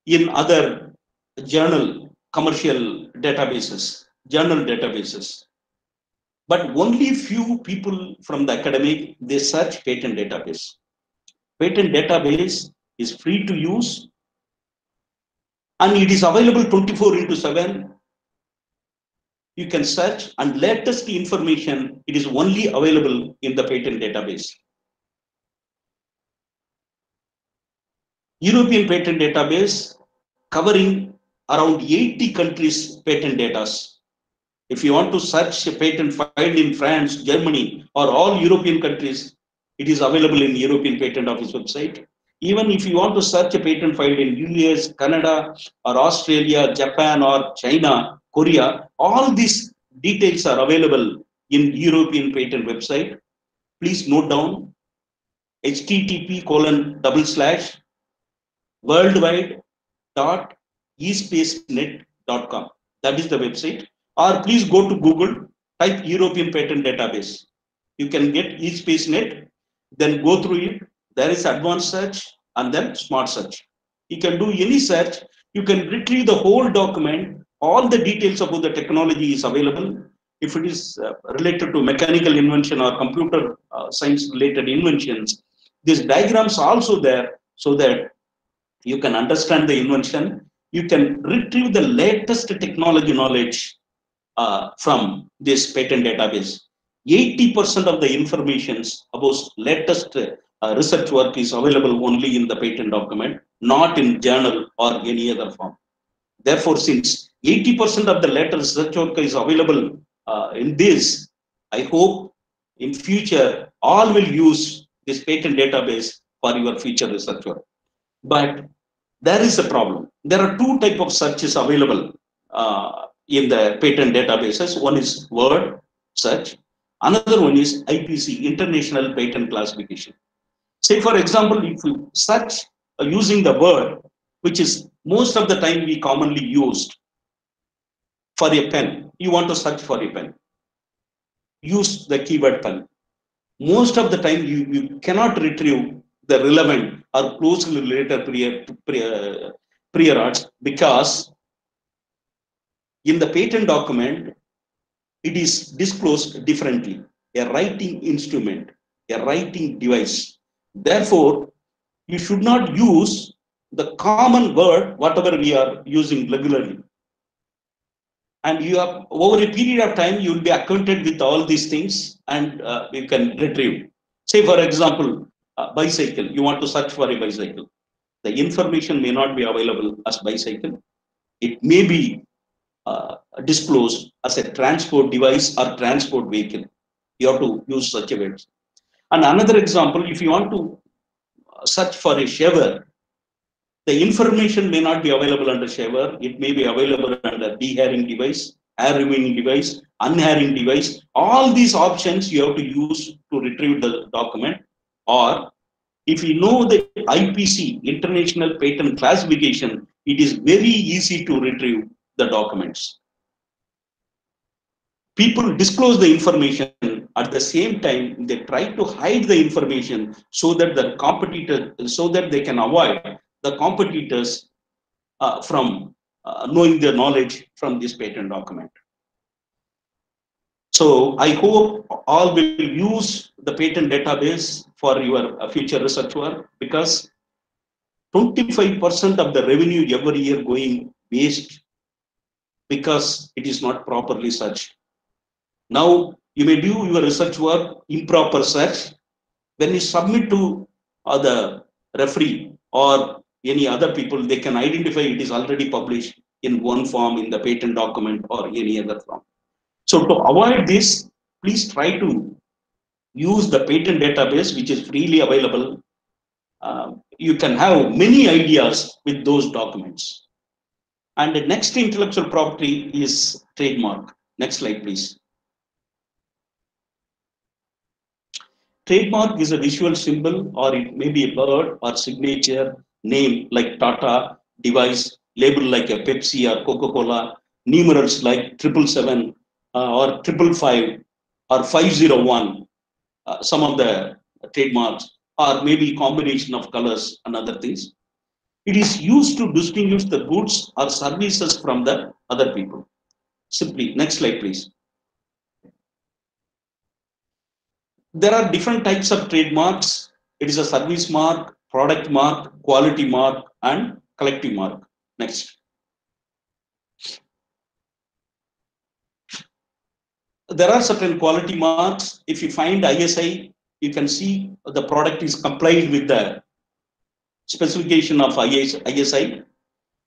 in other commercial databases, journal databases. But only few people from the academic, they search patent database. Patent database is free to use and it is available 24/7. You can search and latest information, it is only available in the patent database. European patent database covering around 80 countries patent data. If you want to search a patent filed in France, Germany, or all European countries, it is available in European Patent Office website. Even if you want to search a patent filed in US, Canada, or Australia, Japan, or China, Korea, all these details are available in European patent website. Please note down http://worldwide.espacenet.com. That is the website. Or please go to Google, type European Patent Database. You can get eSpaceNet, then go through it. There is advanced search and then smart search. You can do any search. You can retrieve the whole document. All the details about the technology is available. If it is related to mechanical invention or computer science related inventions, these diagrams are also there so that you can understand the invention. You can retrieve the latest technology knowledge from this patent database. 80% of the information about latest research work is available only in the patent document, not in journal or any other form. Therefore, since 80% of the latest research work is available in this, I hope in future all will use this patent database for your future research work. But there is a problem. There are two types of searches available in the patent databases. One is word search. Another one is IPC, International Patent Classification. Say, for example, if you search using the word, which is most of the time we commonly used for a pen, you want to search for a pen, use the keyword pen. Most of the time you cannot retrieve the relevant or closely related prior arts because in the patent document, it is disclosed differently. A writing instrument, a writing device. Therefore, you should not use the common word, whatever we are using regularly. And you have, over a period of time, you will be acquainted with all these things, and you can retrieve. Say, for example, bicycle. You want to search for a bicycle. The information may not be available as bicycle. It may be disclosed as a transport device or transport vehicle. You have to use such a words. And another example, if you want to search for a shaver, the information may not be available under shaver. It may be available under dehairing device, hair removing device, unhairing device. All these options you have to use to retrieve the document. Or if you know the IPC, International Patent Classification, it is very easy to retrieve the documents. People disclose the information, at the same time they try to hide the information so that the competitor, so that they can avoid the competitors from knowing the knowledge from this patent document. So I hope all will use the patent database for your future research work, because 25% of the revenue every year going waste because it is not properly searched. Now you may do your research work, improper search. When you submit to the referee or any other people, they can identify it is already published in one form in the patent document or any other form. So to avoid this, please try to use the patent database, which is freely available. You can have many ideas with those documents. And the next intellectual property is trademark. Next slide, please. Trademark is a visual symbol, or it may be a bird or signature name like Tata, device, label like a Pepsi or Coca-Cola, numerals like 777 or 555 or 501, some of the trademarks, or maybe combination of colors and other things. It is used to distinguish the goods or services from the other people. Simply, next slide, please. There are different types of trademarks. It is a service mark, product mark, quality mark, and collective mark. Next. There are certain quality marks. If you find ISI, you can see the product is complied with the specification of ISI,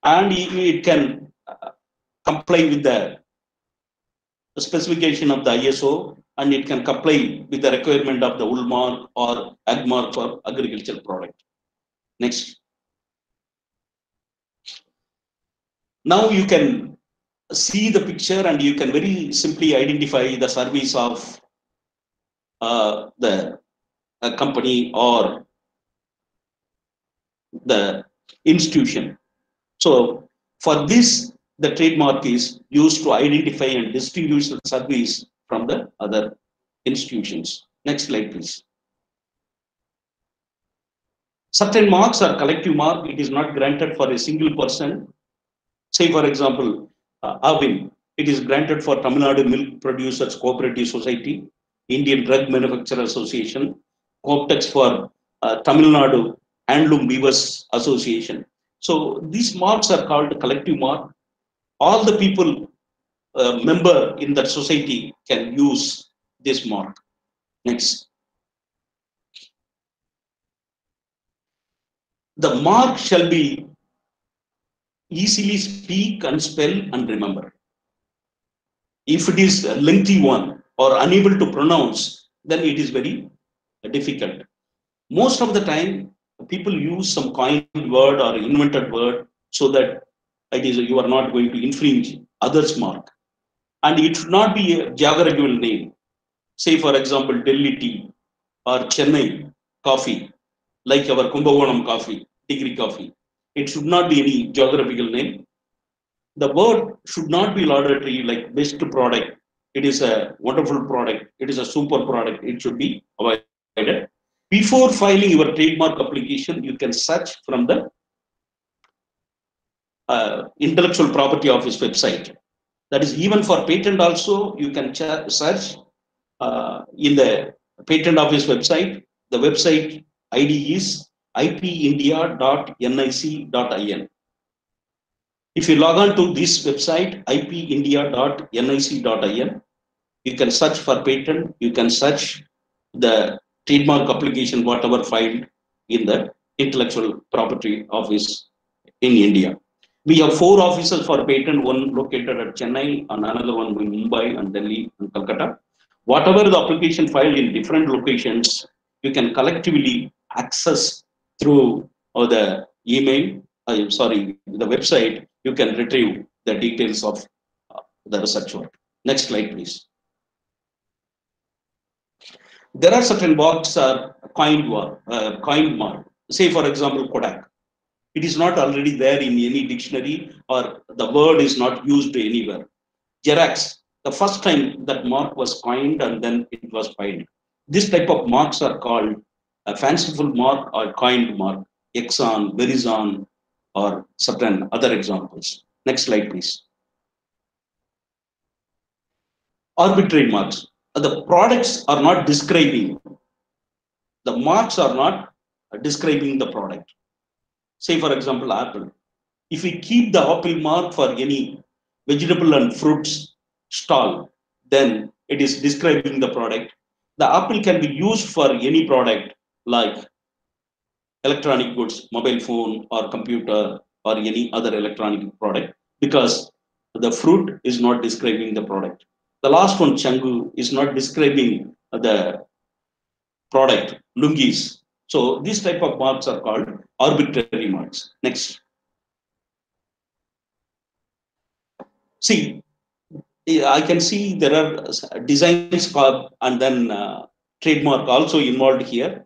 and it can comply with the specification of the ISO, and it can comply with the requirement of the wool mark or ag mark for agricultural product. Next. Now you can see the picture and you can very simply identify the service of the company or the institution. So for this, the trademark is used to identify and distinguish the service from the other institutions. Next slide, please. Certain marks are collective mark. It is not granted for a single person. Say, for example, Avin. It is granted for Tamil Nadu Milk Producers Cooperative Society, Indian Drug Manufacturer Association, Coptex for Tamil Nadu Handloom Weavers Association. So these marks are called collective mark. All the people member in that society can use this mark. Next. The mark shall be easily speak and spell and remember. If it is a lengthy one or unable to pronounce, then it is very difficult. Most of the time, people use some coined word or invented word so that it is you are not going to infringe others' mark. And it should not be a geographical name. Say, for example, Delhi tea or Chennai coffee, like our Kumbakonam coffee, degree coffee. It should not be any geographical name. The word should not be laudatory like best product. It is a wonderful product. It is a super product. It should be avoided. Before filing your trademark application, you can search from the Intellectual Property Office website. That is, even for patent also, you can search in the Patent Office website. The website ID is ipindia.nic.in. If you log on to this website, ipindia.nic.in, you can search for patent, you can search the trademark application, whatever filed in the intellectual property office in India. We have 4 offices for patent, one located at Chennai and another one in Mumbai and Delhi and Calcutta. Whatever the application filed in different locations, you can collectively access through the email, the website, you can retrieve the details of the research work. Next slide, please. There are certain marks are coined mark. Say, for example, Kodak. It is not already there in any dictionary, or the word is not used anywhere. Xerox, the first time that mark was coined and then it was filed. This type of marks are called a fanciful mark or coined mark. Exxon, Verizon, or certain other examples. Next slide, please. Arbitrary marks. The products are not describing. The marks are not describing the product. Say, for example, apple. If we keep the apple mark for any vegetable and fruits stall, then it is describing the product. The apple can be used for any product like electronic goods, mobile phone or computer or any other electronic product, because the fruit is not describing the product. The last one, Changu, is not describing the product, lungis. So these type of marks are called arbitrary marks. Next. See, I can see there are designs and then trademark also involved here.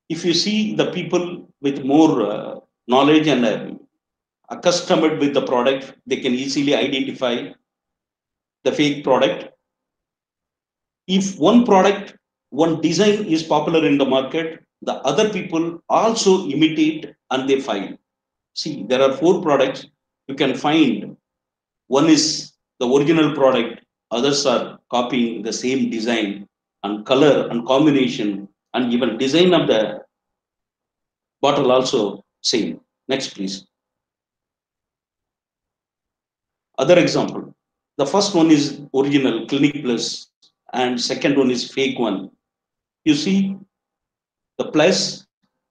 If you see the people with more knowledge and accustomed with the product, they can easily identify the fake product. If one product, one design is popular in the market, the other people also imitate and they file. See, there are 4 products you can find. One is the original product, others are copying the same design and color and combination, and even design of the bottle also same. Next, please. Other example. The first one is original, Clinic Plus, and second one is fake one. You see the plus,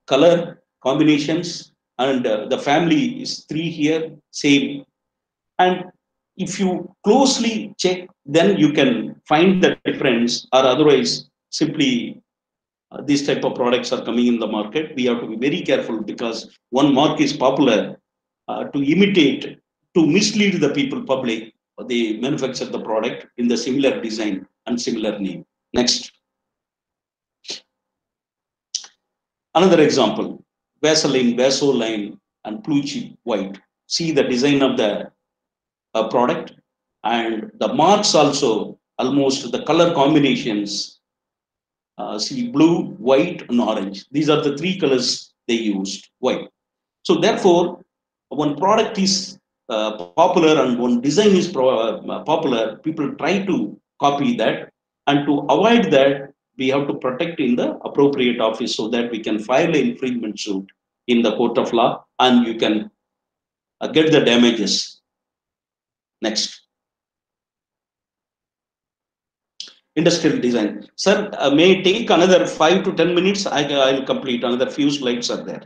color, combinations, and the family is 3 here, same. And if you closely check, then you can find the difference, or otherwise simply these type of products are coming in the market. We have to be very careful, because one mark is popular to imitate, to mislead the people public. They manufacture the product in the similar design and similar name. Next. Another example, Vaseline, Vaseline, and Pluchy White. See the design of the product, and the marks also, almost the color combinations. See, blue, white, and orange. These are the 3 colors they used. White. So therefore, when product is popular and one design is popular, people try to copy that, and to avoid that, we have to protect in the appropriate office so that we can file an infringement suit in the court of law, and you can get the damages. Next. Industrial design. Sir, may take another 5 to 10 minutes. I'll complete. Another few slides are there.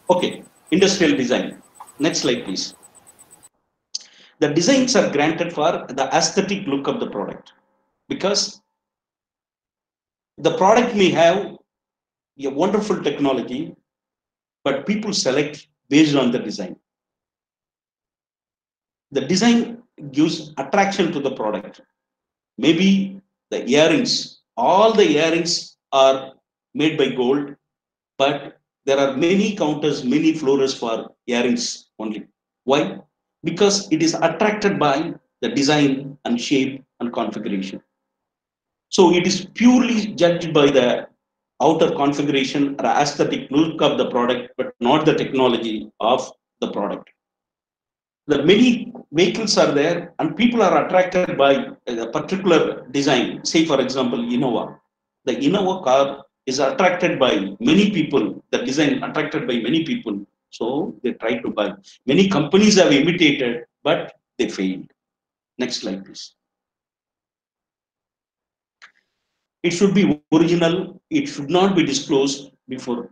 Okay, industrial design. Next slide, please. The designs are granted for the aesthetic look of the product, because the product may have a wonderful technology, but people select based on the design. The design gives attraction to the product. Maybe the earrings, all the earrings are made by gold, but there are many counters, many floors for earrings only. Why? Because it is attracted by the design and shape and configuration. So it is purely judged by the outer configuration or aesthetic look of the product, but not the technology of the product. The many vehicles are there and people are attracted by a particular design. Say, for example, Innova. The Innova car is attracted by many people, the design attracted by many people. So they try to buy. Many companies have imitated, but they failed. Next slide, please. It should be original. It should not be disclosed before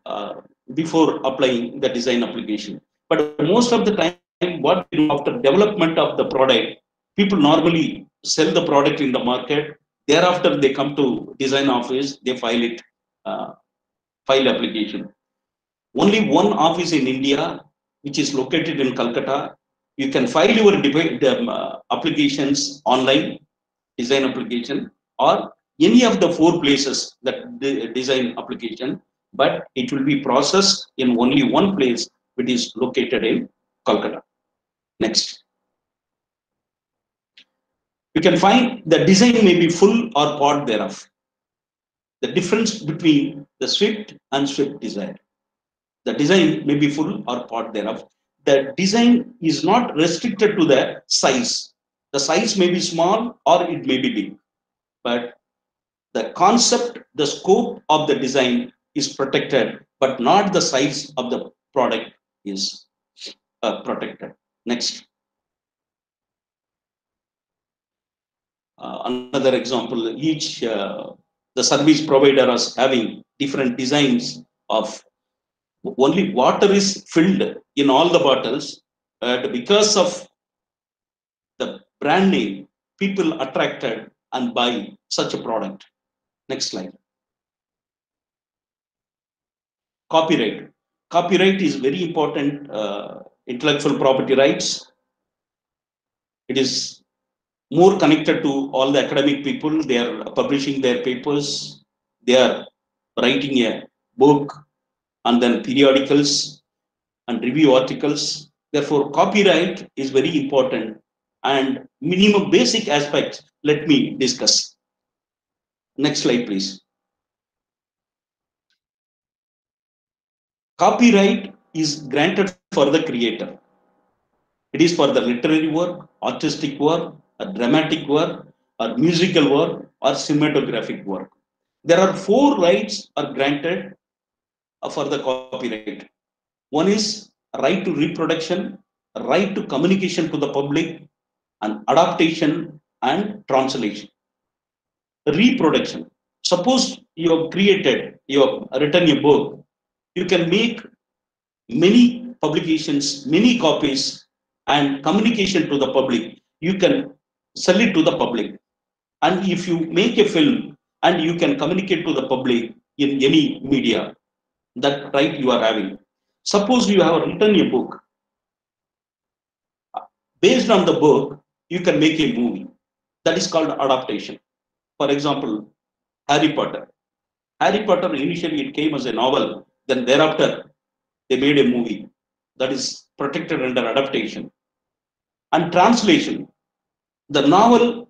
applying the design application. But most of the time, what we do after development of the product, people normally sell the product in the market. Thereafter, they come to design office. They file application. Only one office in India, which is located in Calcutta. You can file your applications online, design application, or any of the 4 places that design application, but it will be processed in only one place, which is located in Calcutta. Next. You can find the design may be full or part thereof. The difference between the Swift and Swift Desire. The design may be full or part thereof. The design is not restricted to the size. The size may be small or it may be big, but the concept, the scope of the design is protected, but not the size of the product is protected. Next. Another example, each the service provider is having different designs of only water is filled in all the bottles, because of the brand name, people attracted and buy such a product. Next slide. Copyright. Copyright is very important. Intellectual property rights. It is more connected to all the academic people. They are publishing their papers. They are writing a book and then periodicals and review articles. Therefore, copyright is very important and minimum basic aspects. Let me discuss. Next slide, please. Copyright is granted for the creator. It is for the literary work, artistic work, a dramatic work, or musical work, or cinematographic work. There are 4 rights are granted for the copyright. One is right to reproduction, right to communication to the public, and adaptation and translation. Reproduction. Suppose you have written a book, you can make many publications, many copies, and communication to the public. You can sell it to the public. And if you make a film and you can communicate to the public in any media, that right you are having. Suppose you have written a book. Based on the book, you can make a movie. That is called adaptation. For example, Harry Potter. Harry Potter, initially it came as a novel. Then thereafter, they made a movie. That is protected under adaptation. And translation. The novel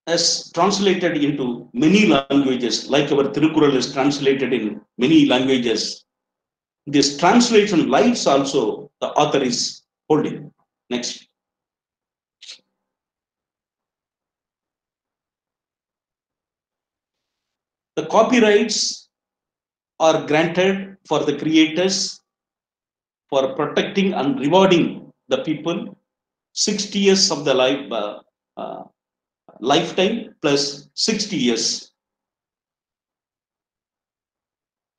is translated into many languages, like our Tirukural is translated in many languages. This translation rights also the author is holding. Next. The copyrights are granted for the creators for protecting and rewarding the people 60 years of the lifetime plus 60 years.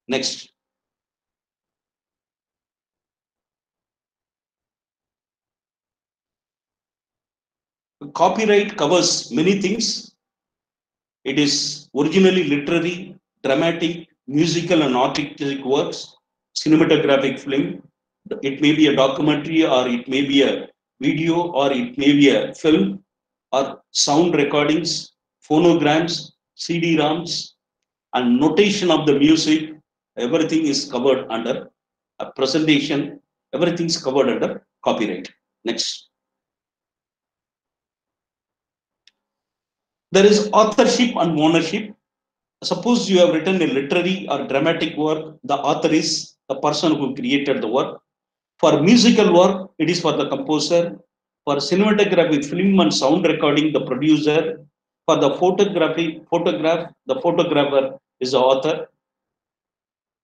Next. Copyright covers many things. It is originally literary, dramatic, musical and artistic works, cinematographic film. It may be a documentary or it may be a video or it may be a film or sound recordings, phonograms, CD-ROMs and notation of the music. Everything is covered under a presentation. Everything is covered under copyright. Next. There is authorship and ownership. Suppose you have written a literary or dramatic work, the author is the person who created the work. For musical work, it is for the composer. For cinematography, film and sound recording, the producer. For the photograph, the photographer is the author.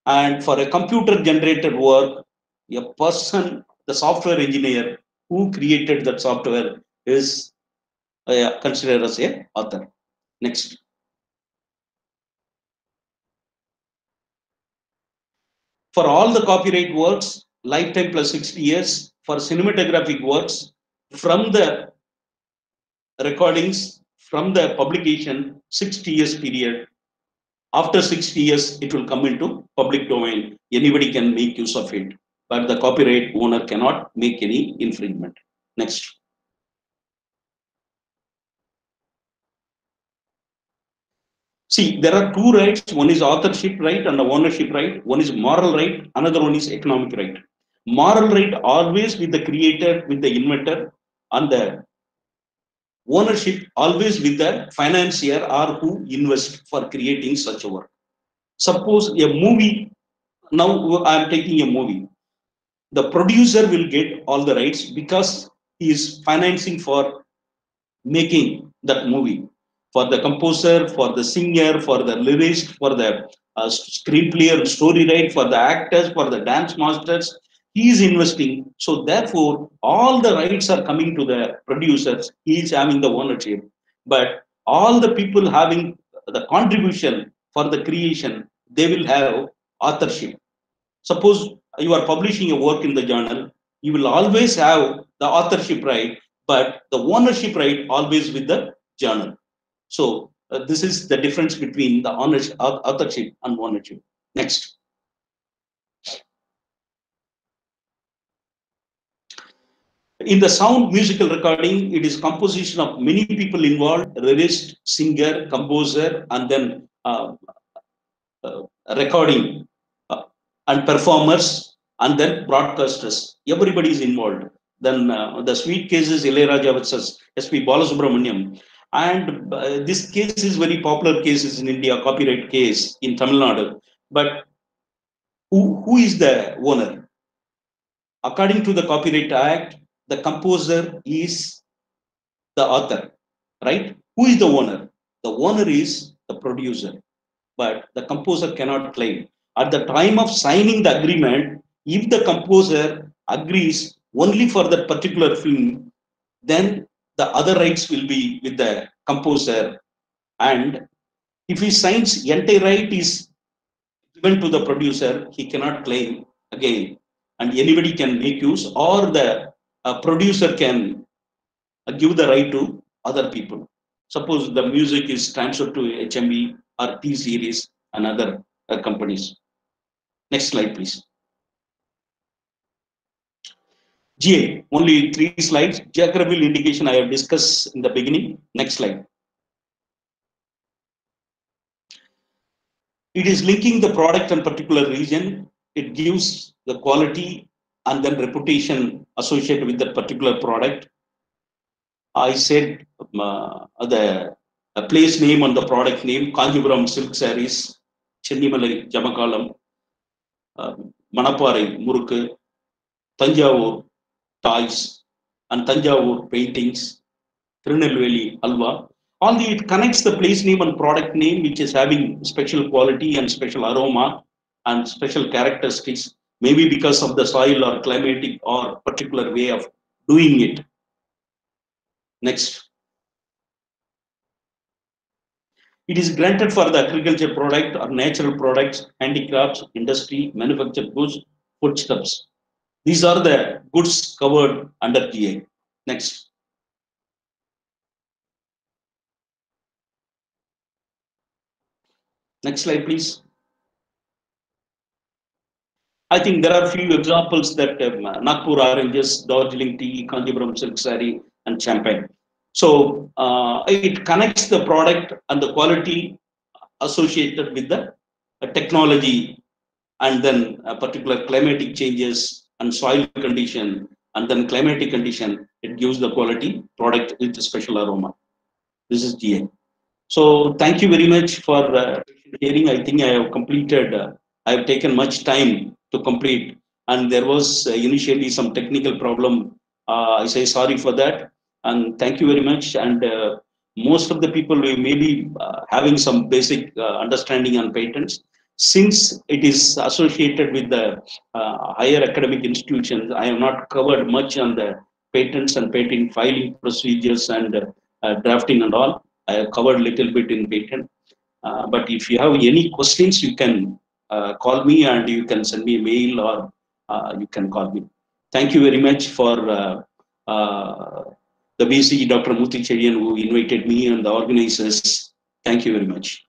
And for a computer generated work, a person, the software engineer who created that software is considered as a author. Next. For all the copyright works, lifetime plus 60 years. For cinematographic works, from the recordings, from the publication, 60 years period. After 60 years, it will come into public domain. Anybody can make use of it, but the copyright owner cannot make any infringement. Next. See, there are two rights. One is authorship right and the ownership right. One is moral right. Another one is economic right. Moral right always with the creator, with the inventor, and the ownership always with the financier or who invest for creating such a work. Suppose a movie, now I am taking a movie. The producer will get all the rights because he is financing for making that movie. For the composer, for the singer, for the lyricist, for the screenplay or story right, for the actors, for the dance masters, he is investing. So therefore, all the rights are coming to the producers. He is having the ownership, but all the people having the contribution for the creation, they will have authorship. Suppose you are publishing a work in the journal, you will always have the authorship right, but the ownership right always with the journal. So this is the difference between the authorship and ownership. Next. In the sound musical recording, it is composition of many people involved: lyricist, singer, composer, and then recording and performers, and then broadcasters. Everybody is involved. Then the sweet case is Ilayaraja versus S.P. Balasubramaniam. And this case is very popular cases in India, copyright case in Tamil Nadu. But who is the owner? According to the Copyright Act, the composer is the author, right? Who is the owner? The owner is the producer, but the composer cannot claim. At the time of signing the agreement, if the composer agrees only for that particular film, then the other rights will be with the composer. And if he signs entire right is given to the producer, he cannot claim again. And anybody can make use, or the producer can give the right to other people. Suppose the music is transferred to HMV or T series and other companies. Next slide, please. GA, only 3 slides. Geographical indication I have discussed in the beginning. Next slide. It is linking the product and particular region. It gives the quality and then reputation associated with that particular product. I said the place name and the product name: Kanjipuram silk sarees, Chennimalai Jamakalam, Manaparai Murukku, Tanjavur toys, and Tanjavur paintings, Tirunelveli Alva. All the it connects the place name and product name, which is having special quality and special aroma and special characteristics, maybe because of the soil or climatic or particular way of doing it. Next. It is granted for the agriculture product or natural products, handicrafts, industry, manufactured goods, foodstuffs. These are the goods covered under GA. Next. Next slide, please. I think there are a few examples that Nagpur oranges, Darjeeling tea, Kanjipuram silk saree, and champagne. So it connects the product and the quality associated with the technology, and then particular climatic changes and soil condition, and then climatic condition. It gives the quality product with a special aroma. This is GA. So thank you very much for hearing. I think I have completed. I have taken much time to complete, and there was initially some technical problem I say sorry for that, and thank you very much. And most of the people will maybe having some basic understanding on patents. Since it is associated with the higher academic institutions, I have not covered much on the patents and patent filing procedures and drafting and all. I have covered little bit in patent. But if you have any questions, you can call me, and you can send me a mail, or you can call me. Thank you very much for the VC, Dr. Muthi Cherian, who invited me, and the organizers. Thank you very much.